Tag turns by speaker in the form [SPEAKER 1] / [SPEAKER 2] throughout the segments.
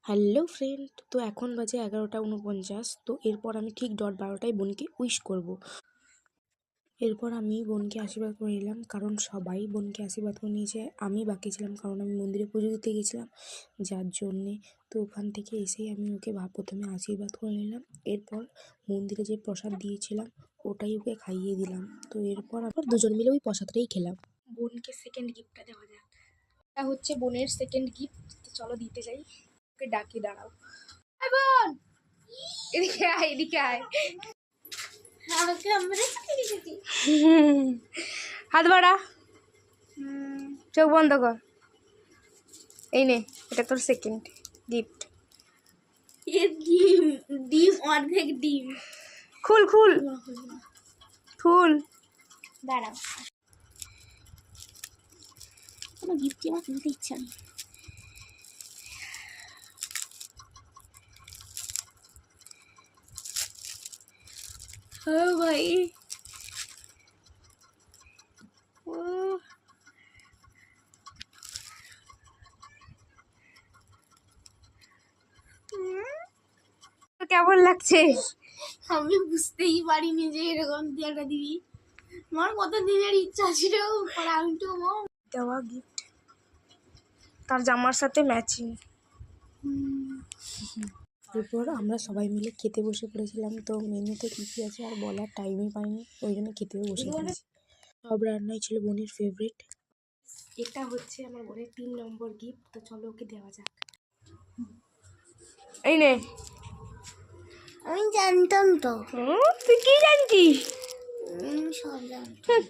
[SPEAKER 1] Hello friend, তো এখন বাজে 11টা 49। তো এরপর আমি ঠিক ডট 12টায় বোনকে উইশ করব। এরপর আমি বোনকে আশীর্বাদ করে নিলাম, কারণ সবাই বোনকে আশীর্বাদ করে নিয়েছে, আমি বাকি ছিলাম কারণ আমি মন্দিরে পুজো দিতে গেছিলাম যার জন্যে। তো ওখান থেকে এসেই আমি ওকে প্রথমে আশীর্বাদ করে নিলাম। এরপর মন্দিরে যে প্রসাদ দিয়েছিলাম ওটাই ওকে খাইয়ে দিলাম। তো এরপর আবার দুজন মিলে ওই প্রসাদটাই খেলাম। বোনকে সেকেন্ড গিফটটা দেওয়া যাক। এটা হচ্ছে বোনের সেকেন্ড গিফট, তো চলো দিতে যাই। ওকে ডাকি, দাঁড়াও। বোন, এদিকে আয়, এদিকে আয়। হাত বাড়া, চোখ বন্ধ কর। এই নে, এটা তোর সেকেন্ড গিফট।
[SPEAKER 2] ডিম অর্ধেক ডিম।
[SPEAKER 1] খুল খুল খুল।
[SPEAKER 2] দাঁড়াও, কোনো গিফট আমার কিনতে ইচ্ছা নেই।
[SPEAKER 1] হ্যাঁ ভাই, কেমন লাগছে?
[SPEAKER 2] আমি বুঝতেই পারিনি যে এরকম একটা দিবি। আমার কত দিনের ইচ্ছা ছিল, পরে আমি তো
[SPEAKER 1] দেওয়া গিফট তার জামার সাথে ম্যাচিং। এরপর আমরা সবাই মিলে খেতে বসে পড়েছিলাম। তো মেনুতে কী কী আছে আর বলার টাইমই পাইনি, ওই জন্য খেতেও বসে পড়েছি। সব রান্নাই ছিল বোনের ফেভারিট। এটা হচ্ছে আমার বোনের 3 নম্বর গিফট, তো চলো ওকে দেওয়া যাক। এই নে।
[SPEAKER 2] আমি জানতাম তো।
[SPEAKER 1] তুই কি জানতিস?
[SPEAKER 2] সব জানতাম।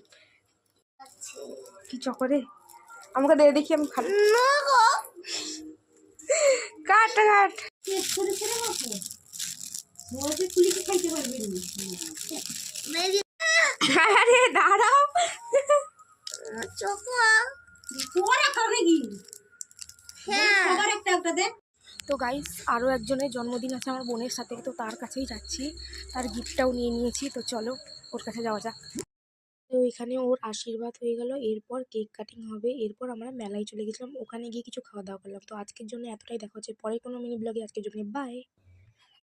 [SPEAKER 1] কি চকরে আমাকে দে দেখি, আমি খাবো।
[SPEAKER 2] না গো,
[SPEAKER 1] কাট কাট।
[SPEAKER 2] ছোট ছোট মতো বলতে পুলিকে খাইতে পারবে না।
[SPEAKER 1] আরে দাঁড়াও,
[SPEAKER 2] চকমা তোমার খাবে কি? হ্যাঁ, সবার একটা একটা দে।
[SPEAKER 1] তো গাইস, আরও একজনের জন্মদিন আছে আমার বোনের সাথে, তো তার কাছেই যাচ্ছি। তার গিফটটাও নিয়ে নিয়েছি, তো চলো ওর কাছে যাওয়া যাক। তো এখানে ওর আশীর্বাদ হয়ে গেল, এরপর কেক কাটিং হবে। এরপর আমরা মেলায় চলে গেছিলাম, ওখানে গিয়ে কিছু খাওয়া দাওয়া করলাম। তো আজকের জন্য এতটাই, দেখা হচ্ছে পরে কোনো মিনি ব্লগে। আজকের জন্য বাই।